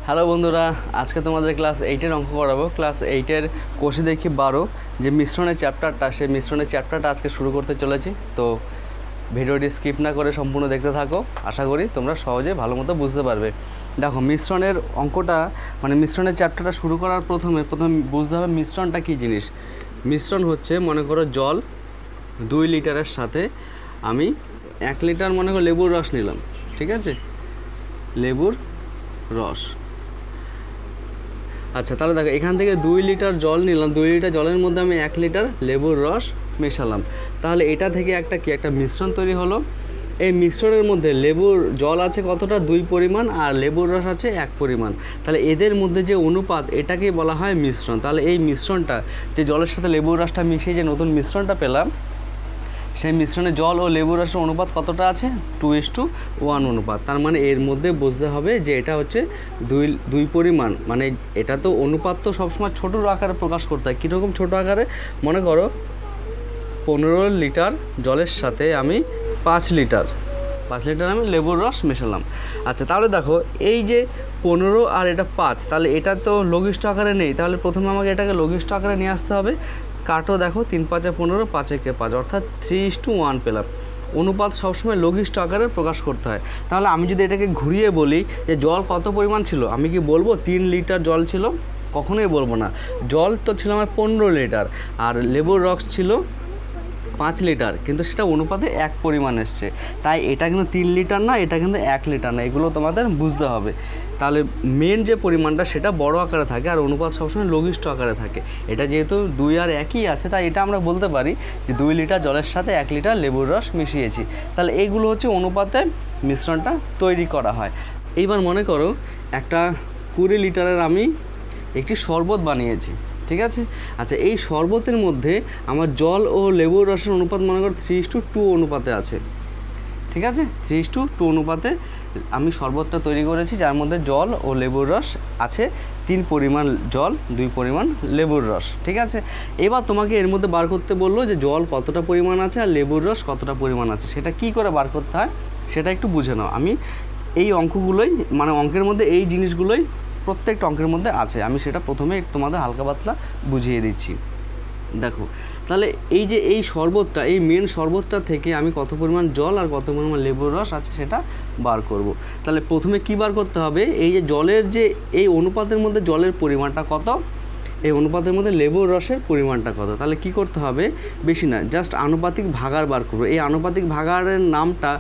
Hello বন্ধুরা, আজকে তোমাদের ক্লাস 8-এর অঙ্ক করাবো। ক্লাস 8-এর কোষে দেখি 12 যে মিশ্রণের চ্যাপ্টারটা, সেই মিশ্রণের চ্যাপ্টারটা আজকে শুরু করতে চলেছি। তো ভিডিওটি স্কিপ না করে সম্পূর্ণ দেখতে থাকো, আশা করি তোমরা সহজে ভালো মতো বুঝতে পারবে। দেখো, মিশ্রণের অঙ্কটা মানে মিশ্রণের চ্যাপ্টারটা শুরু করার প্রথমে বুঝতে হবে মিশ্রণটা কী জিনিস। মিশ্রণ হচ্ছে, মনে করো জল 2 লিটারের সাথে আমি 1 লিটার মনে করো লেবুর রস নিলাম, ঠিক আছে, লেবুর রস। আচ্ছা, তাহলে দেখো এখান থেকে 2 লিটার জল নিলাম, 2 লিটার জলের মধ্যে আমি 1 লিটার লেবুর রস মেশালাম। তাহলে এটা থেকে একটা মিশ্রণ তৈরি হলো। এই মিশ্রণের মধ্যে লেবুর জল আছে কতটা, 2 পরিমাণ, আর লেবুর রস আছে 1 পরিমাণ। তাহলে এদের মধ্যে যে অনুপাত, এটাকেই বলা হয় মিশ্রণ। তাহলে এই মিশ্রণটা, যে জলের সাথে লেবুর রসটা মিশিয়ে যে নতুন মিশ্রণটা পেলাম, সেই মিশ্রণে জল ও লেবুর রসের অনুপাত কতটা আছে, 2:1 অনুপাত। তার মানে এর মধ্যে বুঝতে হবে যে এটা হচ্ছে দুই পরিমাণ। মানে এটা তো অনুপাত তো সবসময় ছোটো আকারে প্রকাশ করতে হয়। কীরকম ছোটো আকারে, মনে করো 15 লিটার জলের সাথে আমি 5 লিটার আমি লেবুর রস মেশালাম। আচ্ছা, তাহলে দেখো এই যে 15 আর এটা 5, তাহলে এটা তো লঘিষ্ঠ আকারে নেই। তাহলে প্রথমে আমাকে এটাকে লঘিষ্ঠ আকারে নিয়ে আসতে হবে। কাটো, দেখো 3 5 15, 5 1 5, অর্থাৎ 3:1 পেলাম। অনুপাত সবসময় লঘিষ্ঠ আকারে প্রকাশ করতে হয়। তাহলে আমি যদি এটাকে ঘুরিয়ে বলি যে জল কত পরিমাণ ছিল, আমি কি বলবো 3 লিটার জল ছিল? কখনোই বলবো না। জল তো ছিল আমার 15 লিটার, আর লেবুর রস ছিল 5 লিটার, কিন্তু সেটা অনুপাতে 1 পরিমাণ এসছে। তাই এটা কিন্তু 3 লিটার না, এটা কিন্তু 1 লিটার না। এগুলো তোমাদের বুঝতে হবে। তাহলে মেন যে পরিমাণটা সেটা বড় আকারে থাকে, আর অনুপাত সবসময় লঘিষ্ঠ আকারে থাকে। এটা যেহেতু 2 আর 1ই আছে, তাই এটা আমরা বলতে পারি যে 2 লিটার জলের সাথে 1 লিটার লেবুর রস মিশিয়েছি। তাহলে এইগুলো হচ্ছে অনুপাতে মিশ্রণটা তৈরি করা হয়। এইবার মনে করো একটা 20 লিটারের আমি একটি শরবত বানিয়েছি, ঠিক আছে। আচ্ছা, এই শরবতের মধ্যে আমার জল ও লেবুর রসের অনুপাত মনে করো 3:2 অনুপাতে আছে, ঠিক আছে। 3:2 অনুপাতে আমি শরবতটা তৈরি করেছি, যার মধ্যে জল ও লেবুর রস আছে 3 পরিমাণ জল, 2 পরিমাণ লেবুর রস, ঠিক আছে। এবার তোমাকে এর মধ্যে বার করতে বললো যে জল কতটা পরিমাণ আছে আর লেবুর রস কতটা পরিমাণ আছে। সেটা কি করে বার করতে হয় সেটা একটু বুঝে নাও। আমি এই অঙ্কগুলোই, মানে অঙ্কের মধ্যে এই জিনিসগুলোই প্রত্যেকটা অঙ্কের মধ্যে আছে। আমি সেটা প্রথমে তোমাদের হালকা পাতলা বুঝিয়ে দিচ্ছি। দেখো, তাহলে এই যে এই শরবতটা, এই মেন শরবতটা থেকে আমি কত পরিমাণ জল আর কত পরিমাণ লেবুর রস আছে সেটা বার করব। তাহলে প্রথমে কি বার করতে হবে, এই যে জলের যে এই অনুপাতের মধ্যে জলের পরিমাণটা কত, এই অনুপাতের মধ্যে লেবুর রসের পরিমাণটা কত। তাহলে কি করতে হবে, বেশি না, জাস্ট আনুপাতিক ভাগাড় বার করবো। এই আনুপাতিক ভাগাড়ের নামটা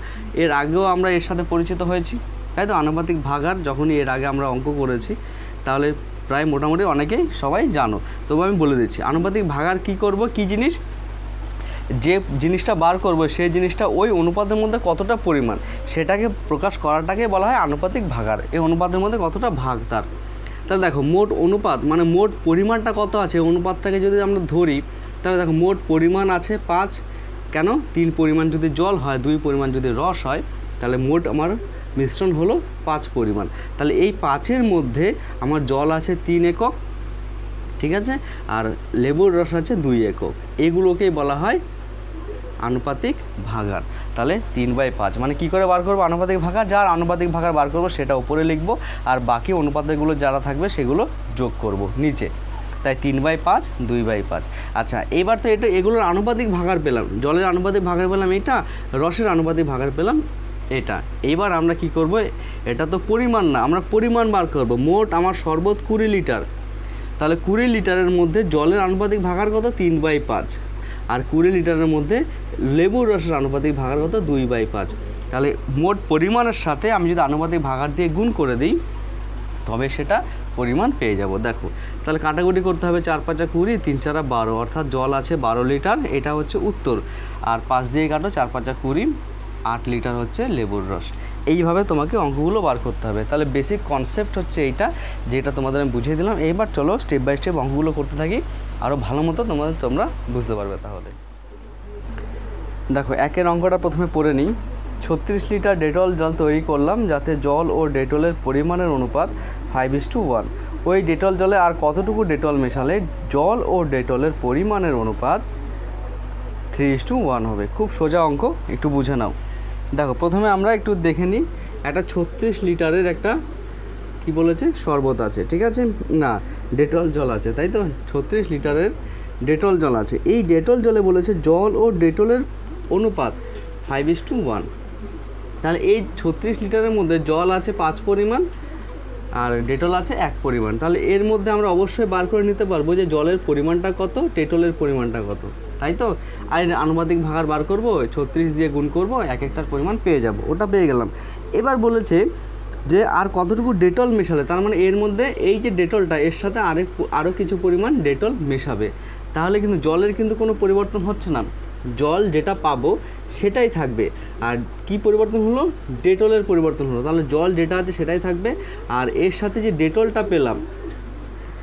এর আগেও আমরা এর সাথে পরিচিত হয়েছি, তাই তো। আনুপাতিক ভাগাড় যখনই এর আগে আমরা অঙ্ক করেছি, তাহলে প্রায় মোটামুটি অনেকেই সবাই জানো, তবু আমি বলে দিচ্ছি। আনুপাতিক ভাগাড় কি করব, কি জিনিস, যে জিনিসটা বার করব সেই জিনিসটা ওই অনুপাতের মধ্যে কতটা পরিমাণ, সেটাকে প্রকাশ করাটাকে বলা হয় আনুপাতিক ভাগাড়। এই অনুপাতের মধ্যে কতটা ভাগ তার। তাহলে দেখো, মোট অনুপাত মানে মোট পরিমাণটা কত আছে, অনুপাতটাকে যদি আমরা ধরি, তাহলে দেখো মোট পরিমাণ আছে 5। কেন, 3 পরিমাণ যদি জল হয়, 2 পরিমাণ যদি রস হয়, তাহলে মোট আমার মিশ্রণ হলো 5 পরিমাণ। তাহলে এই 5-এর মধ্যে আমার জল আছে 3 একক, ঠিক আছে, আর লেবুর রস আছে 2 একক। এগুলোকেই বলা হয় আনুপাতিক ভাগাড়। তাহলে 3/5 মানে কি করে বার করবো আনুপাতিক ভাগাড়, যার আনুপাতিক ভাগাড় বার করবো সেটা উপরে লিখবো, আর বাকি অনুপাতগুলো যারা থাকবে সেগুলো যোগ করব নিচে। তাই 3/5, 2/5। আচ্ছা, এবার তো এগুলোর আনুপাতিক ভাগাড় পেলাম, জলের আনুপাতিক ভাগাড় পেলাম এটা, রসের আনুপাতিক ভাগাড় পেলাম এটা। এবার আমরা কি করব, এটা তো পরিমাণ না, আমরা পরিমাণ বার করব। মোট আমার শরবত 20 লিটার, তাহলে 20 লিটারের মধ্যে জলের আনুপাতিক ভাগাড় কত, 3/5, আর 20 লিটারের মধ্যে লেবুর রসের আনুপাতিক ভাগাড় কত, 2/5। তাহলে মোট পরিমাণের সাথে আমি যদি আনুপাতিক ভাগাড় দিয়ে গুণ করে দিই, তবে সেটা পরিমাণ পেয়ে যাব। দেখো, তাহলে কাটাকুটি করতে হবে, 4 5 20, 3 4 12, অর্থাৎ জল আছে 12 লিটার, এটা হচ্ছে উত্তর। আর 5 দিয়ে কাটো, 4 5 20, 8 লিটার হচ্ছে লেবুর রস। এইভাবে তোমাকে অঙ্কগুলো বার করতে হবে। তাহলে বেসিক কনসেপ্ট হচ্ছে এইটা, যেটা তোমাদের আমি বুঝিয়ে দিলাম। এইবার চলো স্টেপ বাই স্টেপ অঙ্কগুলো করতে থাকি, আরও ভালো মতো তোমরা বুঝতে পারবে। তাহলে দেখো, 1-এর অঙ্কটা প্রথমে পড়ে নিই। 36 লিটার ডেটল জল তৈরি করলাম, যাতে জল ও ডেটলের পরিমাণের অনুপাত 5:1। ওই ডেটল জলে আর কতটুকু ডেটল মেশালে জল ও ডেটলের পরিমাণের অনুপাত 3:1 হবে। খুব সোজা অঙ্ক, একটু বুঝে নাও। দেখো, প্রথমে আমরা একটু দেখে নিই, একটা 36 লিটারের একটা কি বলেছে, শরবত আছে, ঠিক আছে, না ডেটল জল আছে, তাই তো 36 লিটারের ডেটল জল আছে। এই ডেটল জলে বলেছে জল ও ডেটলের অনুপাত 5:1। তাহলে এই 36 লিটারের মধ্যে জল আছে 5 পরিমাণ আর ডেটল আছে 1 পরিমাণ। তাহলে এর মধ্যে আমরা অবশ্যই বার করে নিতে পারবো যে জলের পরিমাণটা কত, ডেটলের পরিমাণটা কত, তাই তো। আর আনুপাতিক ভাগার বার করব, 36 দিয়ে গুণ করব, এক একটার পরিমাণ পেয়ে যাব, ওটা পেয়ে গেলাম। এবার বলেছে যে আর কতটুকু ডেটল মেশালে, তার মানে এর মধ্যে এই যে ডেটলটা এর সাথে আরও কিছু পরিমাণ ডেটল মেশাবে, তাহলে কিন্তু জলের কিন্তু কোনো পরিবর্তন হচ্ছে না, জল যেটা পাবো সেটাই থাকবে। আর কি পরিবর্তন হলো, ডেটলের পরিবর্তন হলো। তাহলে জল যেটা আছে সেটাই থাকবে, আর এর সাথে যে ডেটলটা পেলাম,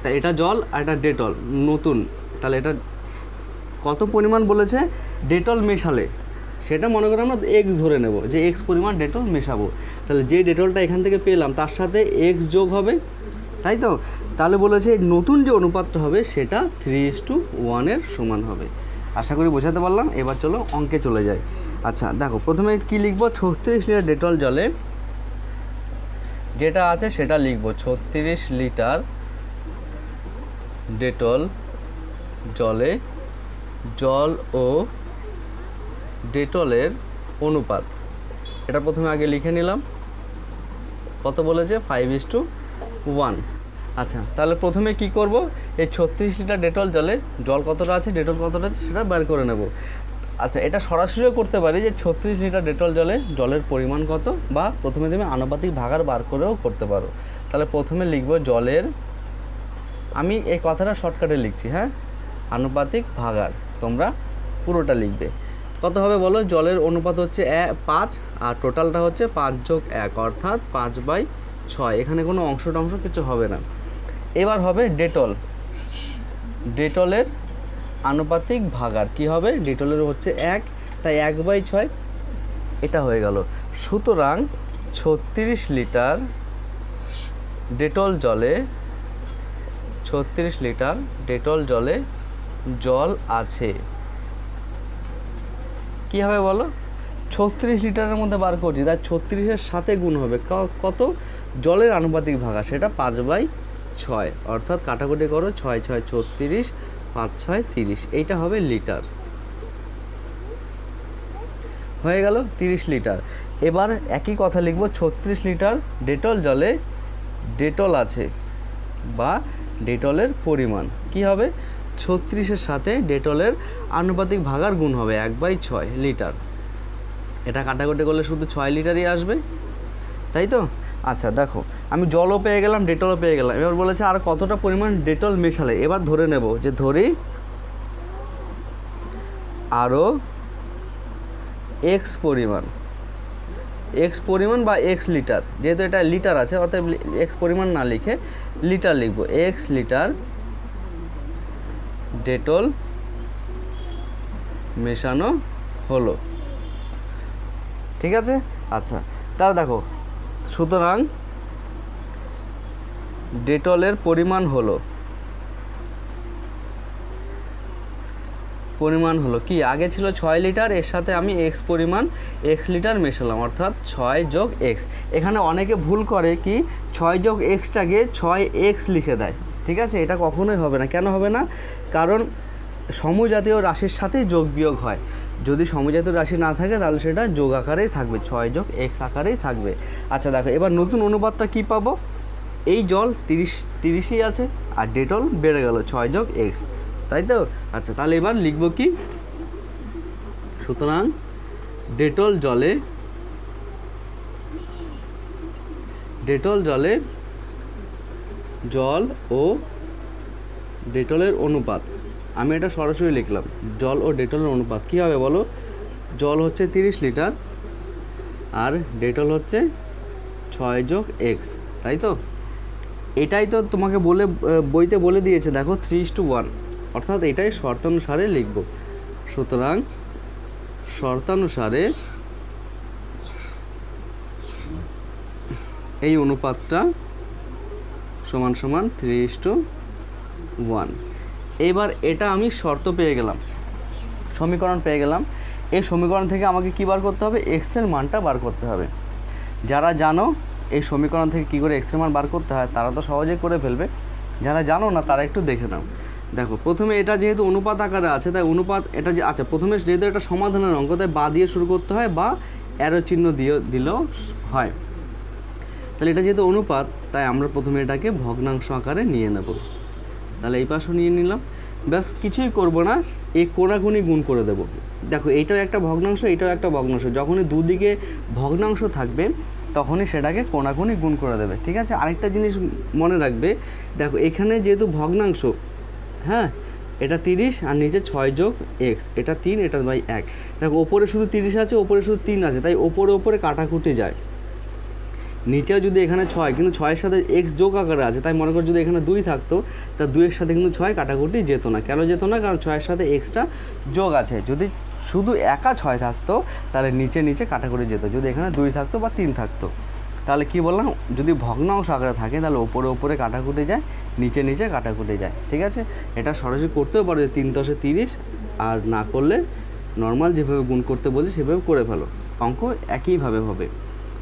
তা এটা জল আর এটা ডেটল নতুন, তাহলে এটা কত পরিমাণ বলেছে ডেটল মেশালে, সেটা মনে করে আমরা এক্স ধরে নেব যে এক্স পরিমাণ ডেটল মেশাবো। তাহলে যে ডেটলটা এখান থেকে পেলাম তার সাথে এক্স যোগ হবে, তাই তো। তাহলে বলেছে নতুন যে অনুপাতটা হবে সেটা 3:1 এর সমান হবে। আশা করি বোঝাতে পারলাম। এবার চলো অঙ্কে চলে যাই। আচ্ছা দেখো, প্রথমে কি লিখবো, 36 লিটার ডেটল জলে যেটা আছে সেটা লিখবো, 36 লিটার ডেটল জলে জল ও ডেটলের অনুপাত, এটা প্রথমে আগে লিখে নিলাম। কত বলেছে, 5:1। আচ্ছা তাহলে প্রথমে কি করব, এই 36 লিটার ডেটল জলে জল কতটা আছে, ডেটল কতটা আছে সেটা বের করে নেব। আচ্ছা এটা সরাসরিও করতে পারি যে 36 লিটার ডেটল জলে জলের পরিমাণ কত, বা প্রথমে তুমি আনুপাতিক ভাগার বার করেও করতে পারো। তাহলে প্রথমে লিখব জলের, আমি এই কথাটা শর্টকাটে লিখছি, হ্যাঁ, আনুপাতিক ভাগার, তোমরা পুরোটা লিখবে। কত হবে বলো, জলের অনুপাত হচ্ছে 5 আর টোটালটা হচ্ছে 5 + 1 অর্থাৎ 5/6। এখানে কোনো অংশ কিছু হবে না। এবার হবে ডেটল, ডেটলের আনুপাতিক ভাগার কি হবে, ডেটলের হচ্ছে 1, তাই 1/6 এটা হয়ে গেল। সুতরাং 36 লিটার ডেটল জলে 36 লিটার ডেটল জলে জল আছে, কি হবে বলো, 36 লিটারের মধ্যে বার করছি, তাই 36-এর সাথে গুণ হবে কত, জলের আনুপাতিক ভাগা, সেটা 5/6 অর্থাৎ কাটাকুটি করো, 6 × 6 = 36, 5 × 6 = 30, এইটা হবে লিটার, হয়ে গেল 30 লিটার। এবার একই কথা লিখব, 36 লিটার ডেটল জলে ডেটল আছে বা ডেটলের পরিমাণ কি হবে, 36-এর সাথে ডেটলের আনুপাতিক ভাগার গুণ হবে 1/6 লিটার। এটা কাটাকুটি করলে শুধু 6 লিটারই আসবে, তাই তো। আচ্ছা দেখো, আমি জলও পেয়ে গেলাম, ডেটলও পেয়ে গেলাম। এবার বলেছে আর কতটা পরিমাণ ডেটল মেশালে, এবার ধরে নেব যে ধরি আরও এক্স পরিমাণ বা এক্স লিটার, যেহেতু এটা লিটার আছে অতএব এক্স পরিমাণ না লিখে লিটার লিখব, এক্স লিটার ডেটল মেশানো হলো, ঠিক আছে। আচ্ছা তাহলে দেখো, সুতরাং ডেটলের পরিমাণ হলো কি, আগে ছিল 6 লিটার, এর সাথে আমি এক্স পরিমাণ এক্স লিটার মেশালাম অর্থাৎ 6 + x। এখানে অনেকে ভুল করে কি 6 + xটাকে 6x লিখে দেয়, ঠিক আছে, এটা কখনোই হবে না। কেন হবে না, কারণ সমজাতীয় রাশির সাথে যোগ বিয়োগ হয়, যদি সমজাতীয় রাশি না থাকে তাহলে সেটা যোগ আকারেই থাকবে, 6 + x আকারেই থাকবে। আচ্ছা দেখো, এবার নতুন অনুপাতটা কি পাবো, এই জল 30ই আছে আর ডেটল বেড়ে গেল 6 + x, তাই তো। আচ্ছা তাহলে এবার লিখব কি, সুতরাং ডেটল জলে জল ও ডেটলের অনুপাত, আমি এটা সরাসরি লিখলাম, জল ও ডেটলের অনুপাত কি হবে বলো, জল হচ্ছে 30 লিটার আর ডেটল হচ্ছে 6 + x, তাই তো। এটাই তো তোমাকে বইতে বলে দিয়েছে, দেখো 3:1, অর্থাৎ এটাই শর্তানুসারে লিখব। সুতরাং শর্তানুসারে এই অনুপাতটা সমান 3:1। এবার এটা আমি শর্ত পেয়ে গেলাম, সমীকরণ পেয়ে গেলাম। এই সমীকরণ থেকে আমাকে কী বার করতে হবে, এক্সের মানটা বার করতে হবে। যারা জানো এই সমীকরণ থেকে কী করে এক্সের মান বার করতে হয় তারা তো সহজেই করে ফেলবে, যারা জানো না তারা একটু দেখে নাও। দেখো প্রথমে এটা যেহেতু অনুপাত আকারে আছে তাই অনুপাত এটা যে আচ্ছা প্রথমে যেহেতু এটা সমাধানের অঙ্ক তাই বা দিয়ে শুরু করতে হয় বা অ্যারো চিহ্ন দিয়ে দিলেও হয়। তাহলে এটা যেহেতু অনুপাত তাই আমরা প্রথমে এটাকে ভগ্নাংশ আকারে নিয়ে নেব। তাহলে এই পাশও নিয়ে নিলাম, ব্যাস কিছুই করব না, এই কোণাকুনি গুণ করে দেব। দেখো এইটাও একটা ভগ্নাংশ, এইটাও একটা ভগ্নাংশ, যখনই দুদিকে ভগ্নাংশ থাকবে তখনই সেটাকে কোণাকুনি গুণ করে দেবে, ঠিক আছে। আরেকটা জিনিস মনে রাখবে, দেখো এখানে যেহেতু ভগ্নাংশ, হ্যাঁ এটা 30 আর নিচে 6 যোগ এক্স, এটা 3 এটা বাই 1। দেখো ওপরে শুধু 30 আছে, ওপরে শুধু 3 আছে, তাই ওপরে কাটাকুটি যায়। নিচেও যদি এখানে 6 কিন্তু 6-এর সাথে এক্স যোগ আকারে আছে, তাই মনে করো যদি এখানে 2 থাকতো তা 2-এর সাথে কিন্তু 6 কাটাকুটি যেত না। কেন যেত না? কারণ 6-এর সাথে এক্সটা যোগ আছে। যদি শুধু একা 6 থাকতো তাহলে নিচে কাটাকুটি যেত, যদি এখানে 2 থাকতো বা 3 থাকতো। তাহলে কি বললাম, যদি ভগ্নাংশ আকারে থাকে তাহলে ওপরে কাটাকুটি যায়, নিচে কাটাকুটি যায়, ঠিক আছে। এটা সরাসরি করতেও পারো যে 3 × 10 = 30, আর না করলে নর্মাল যেভাবে গুণ করতে বলছি সেভাবে করে ফেলো, অঙ্ক একইভাবে হবে।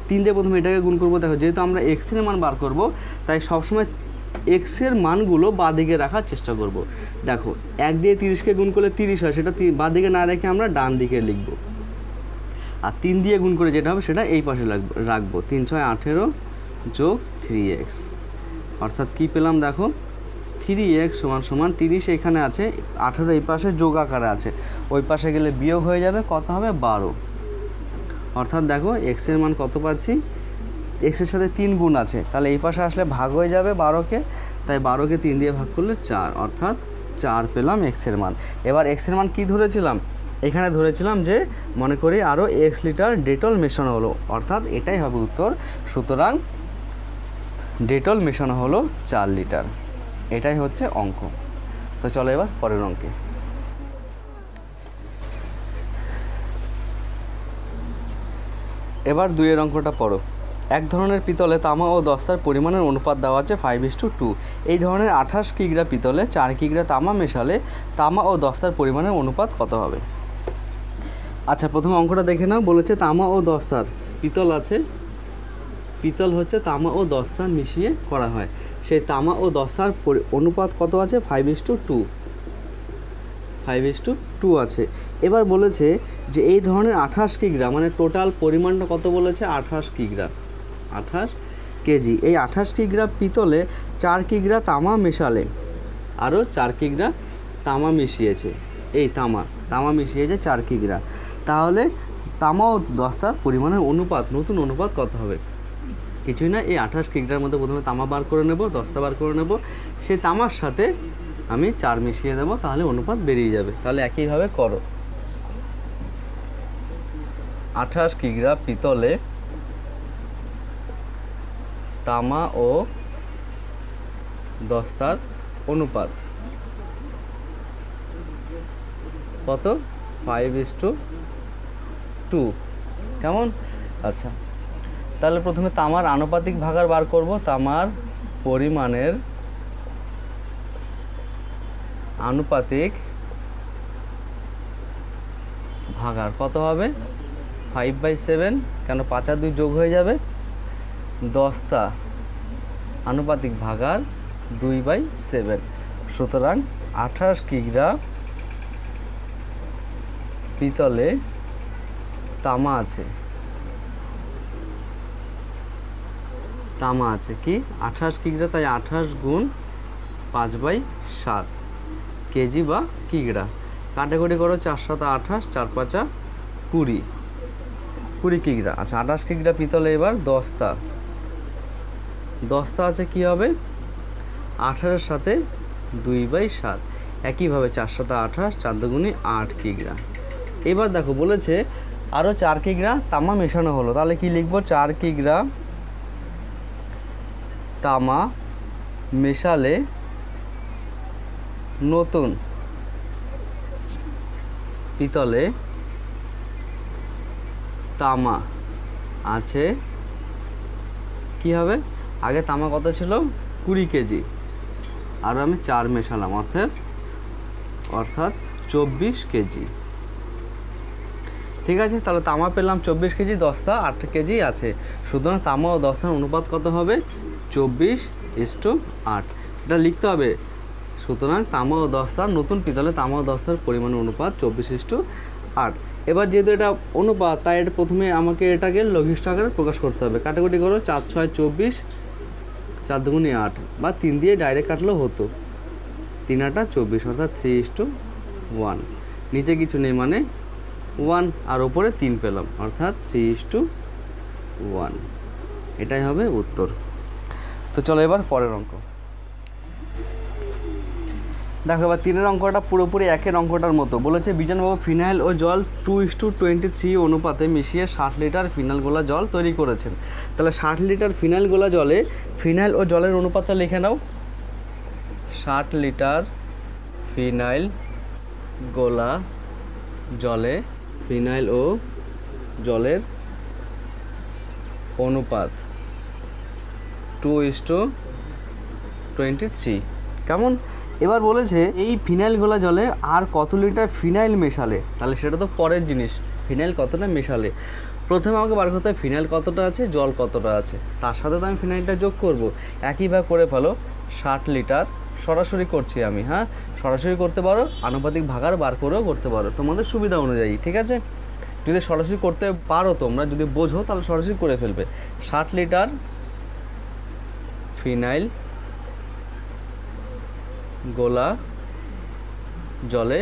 3 দিয়ে প্রথমে এটাকে গুণ করবো। দেখো যেহেতু আমরা এক্সের মান বার করব তাই সবসময় এক্সের মানগুলো বাঁ দিকে রাখার চেষ্টা করব। দেখো 1 দিয়ে 30কে গুণ করলে 30 হয়, সেটা বাঁ দিকে না রেখে আমরা ডান দিকে লিখব। আর 3 দিয়ে গুণ করে যেটা হবে সেটা এই পাশে রাখবো। 3 × 6 = 18 যোগ 3x, অর্থাৎ কি পেলাম দেখো 3x = 30 এখানে আছে, 18 এই পাশে যোগ আকারে আছে, ওই পাশে গেলে বিয়োগ হয়ে যাবে, কত হবে 12। অর্থাৎ দেখো এক্সের মান কত পাচ্ছি, এক্সের সাথে 3 গুণ আছে, তাহলে এই পাশে আসলে ভাগ হয়ে যাবে 12কে, তাই 12কে 3 দিয়ে ভাগ করলে 4, অর্থাৎ 4 পেলাম এক্সের মান। এবার এক্সের মান কি ধরেছিলাম, এখানে ধরেছিলাম যে মনে করি আরও x লিটার ডেটল মেশানো হলো, অর্থাৎ এটাই হবে উত্তর। সুতরাং ডেটল মেশানো হলো 4 লিটার, এটাই হচ্ছে অঙ্ক। তো চলো এবার পরের অঙ্কে। এবার 2-এর অঙ্কটা পড়ো। এক ধরনের পিতলে তামা ও দস্তার পরিমাণের অনুপাত দেওয়া আছে 5:2। এই ধরনের 28 কিগ্রা পিতলে 4 কিগ্রা তামা মেশালে তামা ও দস্তার পরিমাণের অনুপাত কত হবে? আচ্ছা প্রথমে অঙ্কটা দেখে নাও। বলেছে তামা ও দস্তার, পিতল আছে, পিতল হচ্ছে তামা ও দস্তা মিশিয়ে করা হয়, সেই তামা ও দস্তার অনুপাত কত আছে? 5:2, 5:2 আছে। এবার বলেছে যে এই ধরনের 28 কিগ্রা, মানে টোটাল পরিমাণটা কত বলেছে? 28 কিগ্রা, 28 কেজি। এই 28 কিগ্রা পিতলে 4 কিগ্রা তামা মেশালে, আরও 4 কিগ্রা তামা মিশিয়েছে, এই তামা মিশিয়েছে 4 কিগ্রা, তাহলে তামা ও দস্তার পরিমাণের অনুপাত, নতুন অনুপাত কত হবে? কিছুই না, এই 28 কিগ্রার মধ্যে প্রথমে তামা বার করে নেব, দস্তা বার করে নেব, সেই তামার সাথে আমি 4 মিশিয়ে দেবো, তাহলে অনুপাত বেরিয়ে যাবে। তাহলে একইভাবে করো। 28 কিগ্রা পিতলে তামা ও দস্তার অনুপাত কত? 5:2, কেমন? আচ্ছা তাহলে প্রথমে তামার আনুপাতিক ভাগার বার করব। তামার পরিমাণের আনুপাতিক ভাগার কত হবে? 5/7, কেন 5 আর 2 যোগ হয়ে যাবে। দস্তা আনুপাতিক ভাগার 2/7, সুতরাং 28 কিগ্রা পিতলে তামা আছে, কি 28 কিগ্রা, তাই 28 গুণ 5/7 কেজি বা কিগ্রা। কাটাকুটি করো, 4 × 7 = 28, 4 × 5 = 20 কিগ্রা। আচ্ছা 28 কিগ্রা পিতলে এবার দস্তা আছে, কি হবে? 18-এর সাথে 2/7, একইভাবে 4 × 7 = 28, 4 × 2 = 8 কিগ্রা। এবার দেখো বলেছে আরও 4 কিগ্রা তামা মেশানো হলো, তাহলে কি লিখবো? 4 কিগ্রা তামা মেশালে নতুন পিতলে তামা আছে, কি হবে? আগে তামা কত ছিল? 20 কেজি, আর আমি 4 মেশালাম, অর্থাৎ 24 কেজি। ঠিক আছে, তাহলে তামা পেলাম 24 কেজি, দস্তা 8 কেজি আছে। সুতরাং তামা ও দস্তার অনুপাত কত হবে? 24:8। এটা লিখতে হবে। সুতরাং তামা ও দস্তার, নতুন পিতলে তামা ও দস্তার পরিমাণের অনুপাত 24:8। এবার যেহেতু এটা অনুপাত, তাই এটা প্রথমে আমাকে এটাকে লঘিষ্ঠ আকারে প্রকাশ করতে হবে। কাটাকুটি করো, 4 6 24, 4 2 8, বা 3 দিয়ে ডাইরেক্ট কাটলেও হতো। 3 8 24, অর্থাৎ 3:1। নিচে কিছু নেই মানে 1, আর ওপরে 3 পেলাম, অর্থাৎ 3:1। এটাই হবে উত্তর। তো চলো এবার পরের অঙ্ক দেখো। এবার 3-এর অঙ্কটা পুরোপুরি 1-এর অঙ্কটার মতো। বলেছে বিজনবাবু ফিনাইল ও জল 2:23 অনুপাতে মিশিয়ে 60 লিটার ফিনাইল গোলা জল তৈরি করেছেন। তাহলে 60 লিটার ফিনাইল গোলা জলে ফিনাইল ও জলের অনুপাতটা লিখে নাও। 60 লিটার ফিনাইল গোলা জলে ফিনাইল ও জলের অনুপাত 2:23। কেমন? এবার বলেছে এই ফিনাইল গোলা জলে আর কত লিটার ফিনাইল মেশালে, তাহলে সেটা তো পরের জিনিস। ফিনাইল কতটা মেশালে, প্রথমে আমাকে বার করতে হবে ফিনাইল কতটা আছে, জল কতটা আছে, তার সাথে তো আমি ফিনাইলটা যোগ করব। একইভাবে করে ফেলো। 60 লিটার সরাসরি করছি আমি, হ্যাঁ সরাসরি করতে পারো, আনুপাতিক ভাগার বার করেও করতে পারো, তোমাদের সুবিধা অনুযায়ী। ঠিক আছে, যদি সরাসরি করতে পারো, তোমরা যদি বোঝো তাহলে সরাসরি করে ফেলবে। 60 লিটার ফিনাইল গোলা জলে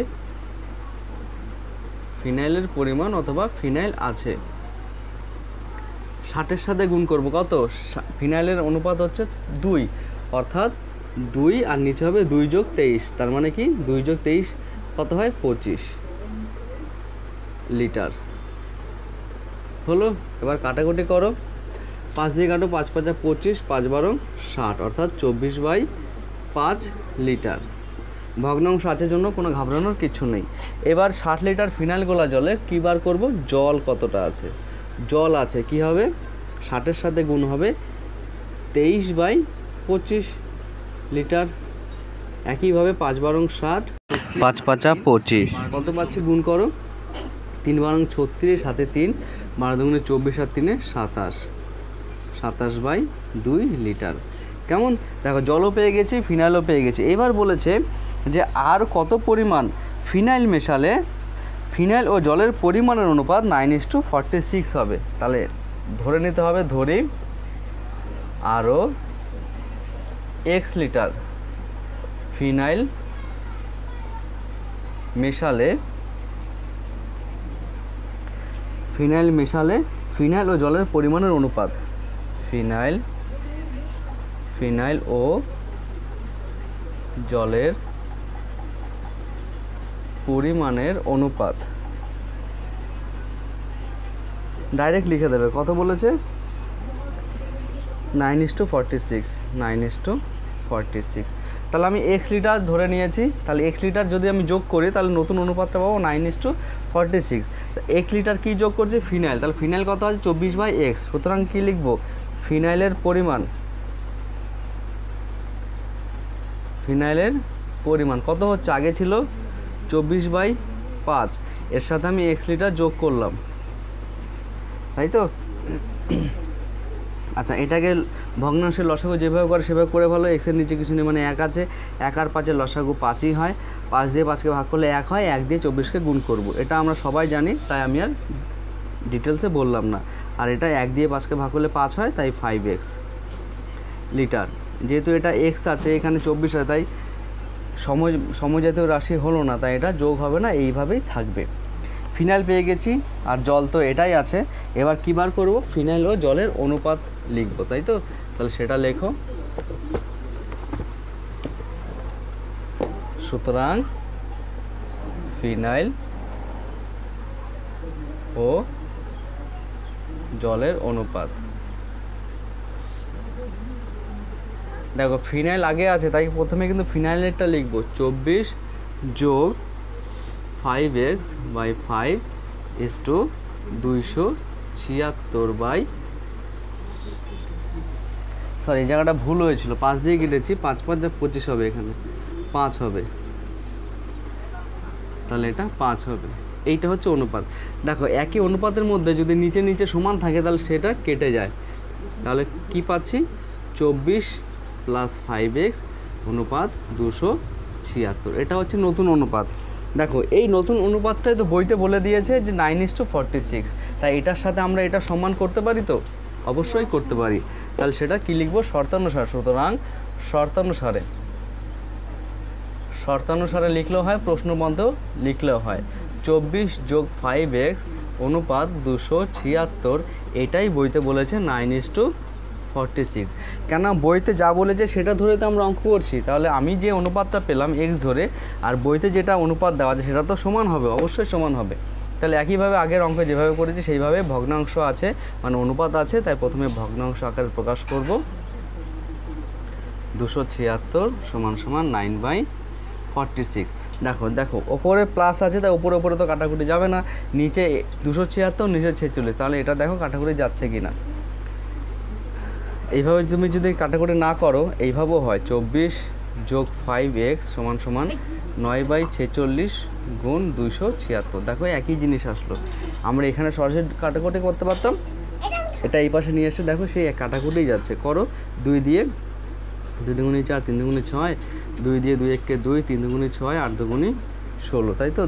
ফিনাইলের পরিমাণ অথবা ফিনাইল আছে, 60-এর সাথে গুণ করব কত? ফিনাইলের অনুপাত হচ্ছে 2, অর্থাৎ 2 আর নিচে হবে 2 + 23, তার মানে কি 2 + 23 কত হয়? 25 লিটার হলো। এবার কাটাকুটি করো, 5 দিয়ে কাটো, 5 5 25, 5 12 60, অর্থাৎ 24/5 লিটার। ভগ্নাংশ আছে জন্য কোনো ঘাবড়ানোর কিছু নেই। এবার 60 লিটার ফিনাইল গোলা জলে কী বার করব? জল কতটা আছে। জল আছে, কি হবে? 60-এর সাথে গুণ হবে 23/25 লিটার। একইভাবে 5 12 60, 5 5 25, কত পাচ্ছি গুণ করো। 3 12 36, হাতে 3, 12 2 24, আর 3 27, 27/2 লিটার। কেমন? দেখো জলও পেয়ে গেছি, ফিনাইলও পেয়ে গেছি। এবার বলেছে যে আর কত পরিমাণ ফিনাইল মেশালে ফিনাইল ও জলের পরিমাণের অনুপাত 9:46 হবে। তাহলে ধরে নিতে হবে, ধরি আরও x লিটার ফিনাইল মেশালে ফিনাইল ও জলের পরিমাণের অনুপাত, ফিনাইল ও জলের পরিমাণের অনুপাত ডাইরেক্ট লিখে দেবে। কত বলেছে? 9:46। তাহলে আমি x লিটার ধরে নিয়েছি। তাহলে x লিটার যদি আমি যোগ করি তাহলে নতুন অনুপাতটা পাবো 9:46। x লিটার কি যোগ করছে? ফিনাইল। তাহলে ফিনাইল কত আছে? 24/x। সুতরাং কি লিখবো? ফিনাইলের পরিমাণ কত হচ্ছে? আগে ছিল 24/5, এর সাথে আমি x লিটার যোগ করলাম, তাই তো? আচ্ছা, এটাকে ভগ্নাংশের লসাগু যেভাবে করে সেভাবে করে ভালো। এক্সের নিচে কিছু নেই মানে 1 আছে, 1 আর 5-এর লসাগু 5ই হয়। 5 দিয়ে 5কে ভাগ করলে 1 হয়, 1 দিয়ে 24কে গুণ করব। এটা আমরা সবাই জানি, তাই আমি আর ডিটেলসে বললাম না। আর এটা 1 দিয়ে 5কে ভাগ করলে 5 হয়, তাই 5x লিটার। যেহেতু এটা x আছে, এখানে 24 হয়, তাই সমজাতীয় রাশি হলো না, তাই এটা যোগ হবে না, এইভাবেই থাকবে। ফিনাইল পেয়ে গেছি, আর জল তো এটাই আছে। এবার কী বার করব? ফিনাইল ও জলের অনুপাত লিখব, তাই তো? তাহলে সেটা লেখো। সুতরাং ফিনাইল ও জলের অনুপাত। দেখো ফিনাইল আগে আছে, তাই প্রথমে কিন্তু ফিনাইলেরটা লিখব। 24 + 5x/5 276 সরি, এই জায়গাটা ভুল হয়েছিল, 5 দিয়ে কেটেছি। 5 5 25 হবে, এখানে 5 হবে, তাহলে এটা 5 হবে। এইটা হচ্ছে অনুপাত। দেখো একই অনুপাতের মধ্যে যদি নিচে নিচে সমান থাকে তাহলে সেটা কেটে যায়। তাহলে কি পাচ্ছি 24 + 5x অনুপাত 276। এটা হচ্ছে নতুন অনুপাত। দেখো এই নতুন অনুপাতটাই তো বইতে বলে দিয়েছে যে 9:46। তাই এটার সাথে আমরা এটা সমান করতে পারি তো? অবশ্যই করতে পারি। তাহলে সেটা কি লিখবো? শর্তানুসার। সুতরাং শর্তানুসারে লিখলেও হয়, প্রশ্নবন্ধ লিখলেও হয়। 24 + 5x অনুপাত 276, এটাই বইতে বলেছে 9:46। কেন বইতে যা বলেছে সেটা ধরে তো আমরা অঙ্ক করছি। তাহলে আমি যে অনুপাতটা পেলাম x ধরে, আর বইতে যেটা অনুপাত দেওয়া আছে সেটা তো সমান হবে, অবশ্যই সমান হবে। তাহলে একইভাবে আগের অঙ্ক যেভাবে করেছি সেইভাবে ভগ্নাংশ আছে, মানে অনুপাত আছে, তাই প্রথমে ভগ্নাংশ আকারে প্রকাশ করব। 276 = 9/46। দেখো ওপরে প্লাস আছে, তাই উপরে তো কাটাকুটি যাবে না। নিচে 276, নিচে 46, তাহলে এটা দেখো কাটাকুটি যাচ্ছে কি না। এইভাবে তুমি যদি কাটাকুটি না করো এইভাবেও হয়। 24 + 5x = 9/46 × 276। দেখো একই জিনিস আসলো। আমরা এখানে সরাসরি কাটাকুটি করতে পারতাম, এটা এই পাশে নিয়ে এসে দেখো সেই কাটাকুটি যাচ্ছে। করো 2 দিয়ে 2 × 4, 3 × 6, 2 দিয়ে 2 × 1 = 2, 3 × 6, 8 × 2 = 16, তাই তো?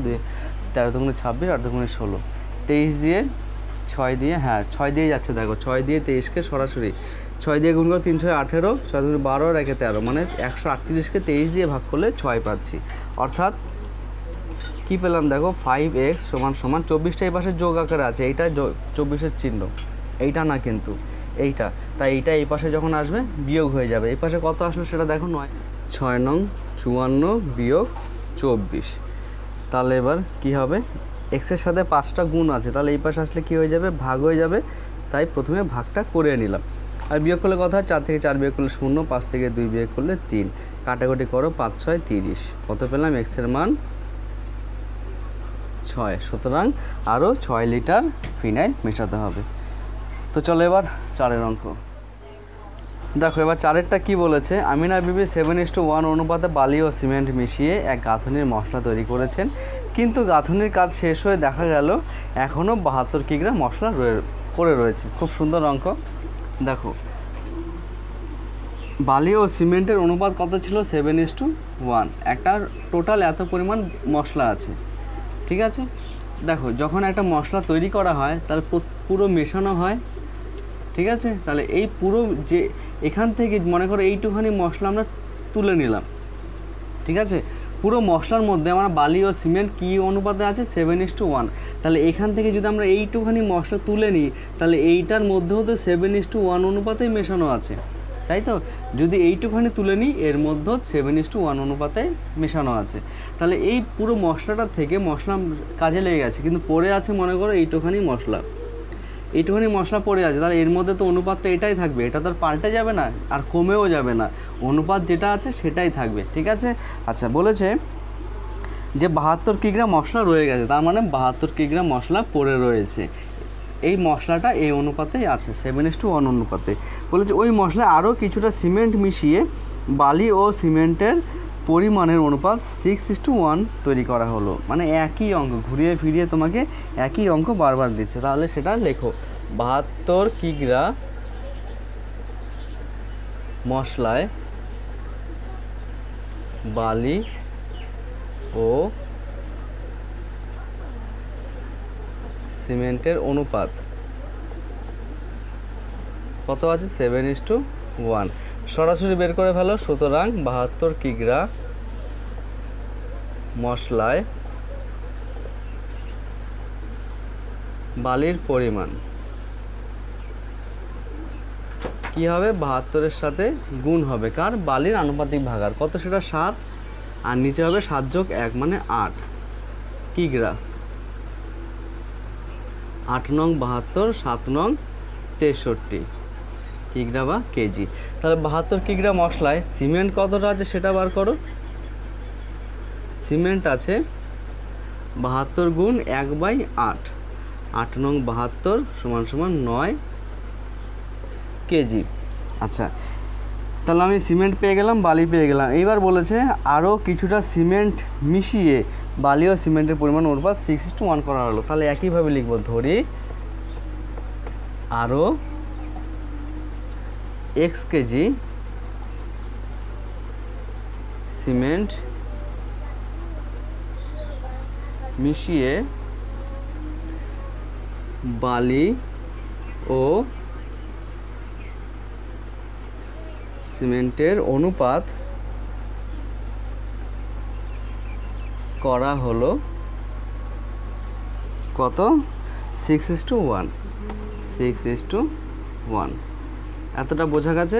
13 × 2 = 26, 8 × 2 = 16, 23 দিয়ে 6 দিয়ে, হ্যাঁ 6 দিয়ে যাচ্ছে। দেখো 6 দিয়ে 23কে সরাসরি 6 দিয়ে গুণ করো 3 × 6 = 18, 6 × 2 = 12, আর 1 = 13, মানে 138কে 23 দিয়ে ভাগ করলে 6 পাচ্ছি। অর্থাৎ কি পেলাম? দেখো 5x = 24টা এই পাশে যোগ আকারে আছে, এইটা 24-এর চিহ্ন, এইটা না কিন্তু এইটা। তাই এইটা এই পাশে যখন আসবে বিয়োগ হয়ে যাবে। এই পাশে কত আসলো সেটা দেখো, 6 নং 54 বিয়োগ 24। তাহলে এবার কি হবে? এক্সের সাথে 5টা গুণ আছে, তাহলে এই পাশে আসলে কি হয়ে যাবে? ভাগ হয়ে যাবে। তাই প্রথমে ভাগটা করে নিলাম। আর বিয়োগ করলে কথা হয় 4 থেকে 4 বিয়োগ করলে 0, 5 থেকে 2 বিয়োগ করলে 3, কাটাকুটি করো 5 × 6 = 30। কত পেলাম? এক্সের মান 6। সুতরাং আরও 6 লিটার ফিনাইল মেশাতে হবে। তো চলো এবার 4-এর অঙ্ক দেখো। এবার 4-এরটা কি বলেছে? আমিনা বিবি 7:1 অনুপাতে বালি ও সিমেন্ট মিশিয়ে এক গাঁথনির মশলা তৈরি করেছেন, কিন্তু গাঁথনির কাজ শেষ হয়ে দেখা গেল এখনও 72 কিগ্রা মশলা পড়ে রয়েছে। খুব সুন্দর অঙ্ক। দেখো বালি ও সিমেন্টের অনুপাত কত ছিল? 7:1। একটা টোটাল এত পরিমাণ মশলা আছে, ঠিক আছে? দেখো যখন একটা মশলা তৈরি করা হয় তাহলে পুরো মেশানো হয়, ঠিক আছে? তাহলে এই পুরো যে এখান থেকে মনে করো এইটুখানি মশলা আমরা তুলে নিলাম, ঠিক আছে? পুরো মশলার মধ্যে আমরা বালি ও সিমেন্ট কী অনুপাতে আছে? 7:1। তাহলে এখান থেকে যদি আমরা এইটুখানি মশলা তুলে নিই তাহলে এইটার মধ্যেও তো 7:1 অনুপাতেই মেশানো আছে, তাই তো? যদি এইটুখানি তুলে নিই এর মধ্যেও 7:1 অনুপাতে মেশানো আছে। তাহলে এই পুরো মশলাটা থেকে মশলা কাজে লেগে গেছে, কিন্তু পড়ে আছে মনে করো এইটুখানি মশলা পড়ে আছে। তাহলে এর মধ্যে তো অনুপাতটা এটাই থাকবে, এটা তো আর পাল্টে যাবে না আর কমেও যাবে না, অনুপাত যেটা আছে সেটাই থাকবে, ঠিক আছে? আচ্ছা, বলেছে যে 72 কিগ্রা মশলা রয়ে গেছে, তার মানে 72 কিগ্রা মশলা পড়ে রয়েছে। এই মশলাটা এই অনুপাতেই আছে, 7:1 অনুপাতে। বলেছে ওই মশলায় আরও কিছুটা সিমেন্ট মিশিয়ে বালি ও সিমেন্টের পরিমাণের অনুপাত 6:1 তৈরি করা হলো। মানে একই অঙ্ক ঘুরিয়ে ফিরিয়ে তোমাকে একই অঙ্ক বারবার দিচ্ছে। তাহলে সেটা লেখো, 72 কিগ্রা মশলায় বালি ও সিমেন্টের অনুপাত কত আছে? 7:1। সরাসরি বের করে ফেলো। সুতরাং 72 কিগ্রা মশলায় বালির পরিমাণ কি হবে? 72-এর সাথে গুণ হবে কার? বালির আনুপাতিক ভাগার। কত সেটা? 7, আর নিচে হবে 7 + 1 মানে 8 কিগ্রা। 8 নং 72, 7 নং 63 কিগ্রা বা কেজি। তাহলে 72 কিগ্রা মশলায় সিমেন্ট কতটা আছে সেটা বার করো। সিমেন্ট আছে 72 গুণ 1/8, 8 নং 72 = 9 কেজি। আচ্ছা, তাহলে আমি সিমেন্ট পেয়ে গেলাম, বালি পেয়ে গেলাম। এইবার বলেছে আরও কিছুটা সিমেন্ট মিশিয়ে বালি ও সিমেন্টের পরিমাণ অনুপাত 6:1 করা হলো। তাহলে একইভাবে লিখব, ধরি আরও x কেজি সিমেন্ট মিশিয়ে বালি ও সিমেন্টের অনুপাত করা হলো কত? 6:1। 6:1 এতটা বোঝা গেছে?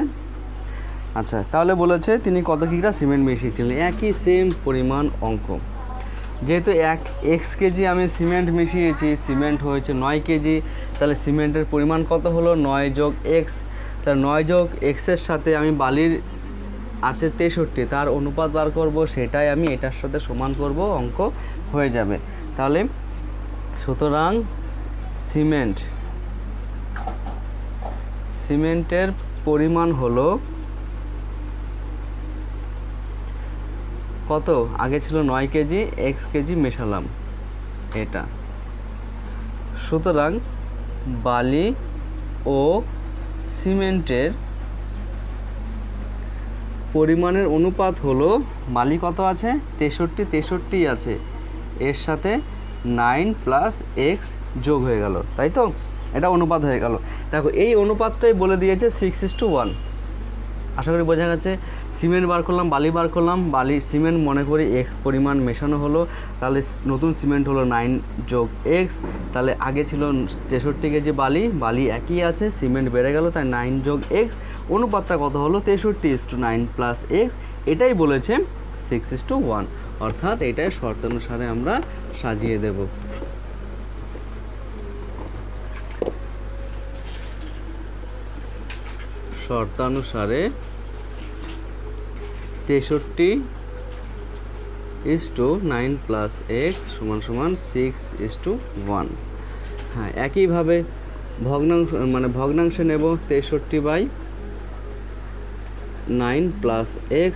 আচ্ছা, তাহলে বলেছে তিনি কত কিগ্রা সিমেন্ট মিশিয়েছিলেন, একই সেম পরিমাণ অঙ্ক। যেহেতু x কেজি আমি সিমেন্ট মিশিয়েছি, সিমেন্ট হয়েছে 9 কেজি, তাহলে সিমেন্টের পরিমাণ কত হলো? 9 যোগ x। তাহলে 9 যোগ x এর সাথে আমি বালির আছে 63, তার অনুপাত বার করব, সেটাই আমি এটার সাথে সমান করব, অঙ্ক হয়ে যাবে। তাহলে সুতরাং সিমেন্টের পরিমাণ হলো কত? আগে ছিল 9 কেজি, x কেজি মেশালাম এটা। সুতরাং বালি ও সিমেন্টের পরিমাণের অনুপাত হলো, বালি কত আছে? 63 আছে, এর সাথে 9 প্লাস x যোগ হয়ে গেল, তাই তো? এটা অনুপাত হয়ে গেল। দেখো এই অনুপাতটাই বলে দিয়েছে 6:1। আশা করি বোঝা গেছে। সিমেন্ট বার করলাম, বালি বার করলাম, সিমেন্ট মনে করি x পরিমাণ মেশানো হলো, তাহলে নতুন সিমেন্ট হলো 9 যোগ x। তাহলে আগে ছিল 63 কেজি বালি একই আছে, সিমেন্ট বেড়ে গেল, তাই 9 যোগ x। অনুপাতটা কত হলো? 63:9 প্লাস x। এটাই বলেছে 6:1, অর্থাৎ এটাই শর্তানুসারে আমরা সাজিয়ে দেব। শর্তানুসারে 63:9 প্লাস x সমান 6:1। হ্যাঁ, একইভাবে ভগ্নাংশে নেব 63/9 প্লাস x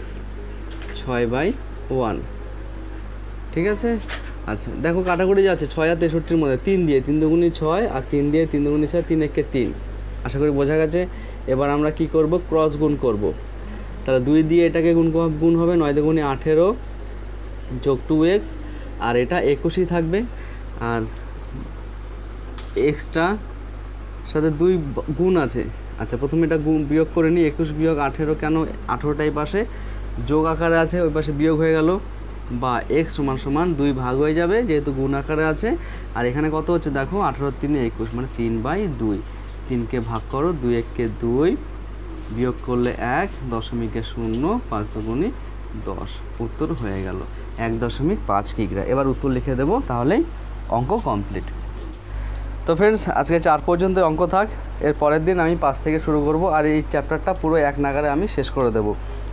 6/1। ঠিক আছে? আচ্ছা, দেখো কাটাকুটি যাচ্ছে 6 আর 63-র মধ্যে 3 দিয়ে, 3 দুগুণী 6 আর 3 দিয়ে 3 দুগুণী 6, 3 একে 3। আশা করি বোঝা গেছে। এবার আমরা কি করব? ক্রস গুণ করব। তাহলে 2 দিয়ে এটাকে গুণ হবে, 9 দুগুণী 18 যোগ 2x, আর এটা 21ই থাকবে, আর এক্সটা সাথে 2 গুণ আছে। আচ্ছা, প্রথমে এটা বিয়োগ করে নিই, 21 বিয়োগ 18 কেন? 18টাই পাশে যোগ আকারে আছে, ওই পাশে বিয়োগ হয়ে গেল, বা x সমান 2 ভাগ হয়ে যাবে, যেহেতু গুণ আকারে আছে। আর এখানে কত হচ্ছে দেখো, 18 × 3 = 21, মানে 3/2। 3কে ভাগ করো, 2 1-কে 2, বিয়োগ করলে 1, দশমিকে 0, 5 দুগুণী 10, উত্তর হয়ে গেল 1.5 কিগ্রা। এবার উত্তর লিখে দেব, তাহলেই অঙ্ক কমপ্লিট। তো ফ্রেন্ডস, আজকে 4 পর্যন্ত অঙ্ক থাক, এর পরের দিন আমি 5 থেকে শুরু করব, আর এই চ্যাপ্টারটা পুরো এক নাগারে আমি শেষ করে দেব।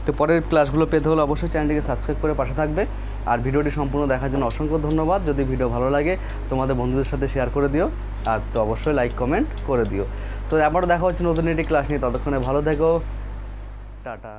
তো পরের ক্লাসগুলো পেতে হলে অবশ্যই চ্যানেলটিকে সাবস্ক্রাইব করে পাশে থাকবে, আর ভিডিওটি সম্পূর্ণ দেখার জন্য অসংখ্য ধন্যবাদ। যদি ভিডিও ভালো লাগে তোমাদের বন্ধুদের সাথে শেয়ার করে দিও, আর তো অবশ্যই লাইক কমেন্ট করে দিও। তো আবারও দেখা হচ্ছে নতুন একটি ক্লাস নিয়ে, ততক্ষণে ভালো থেকো, টাটা।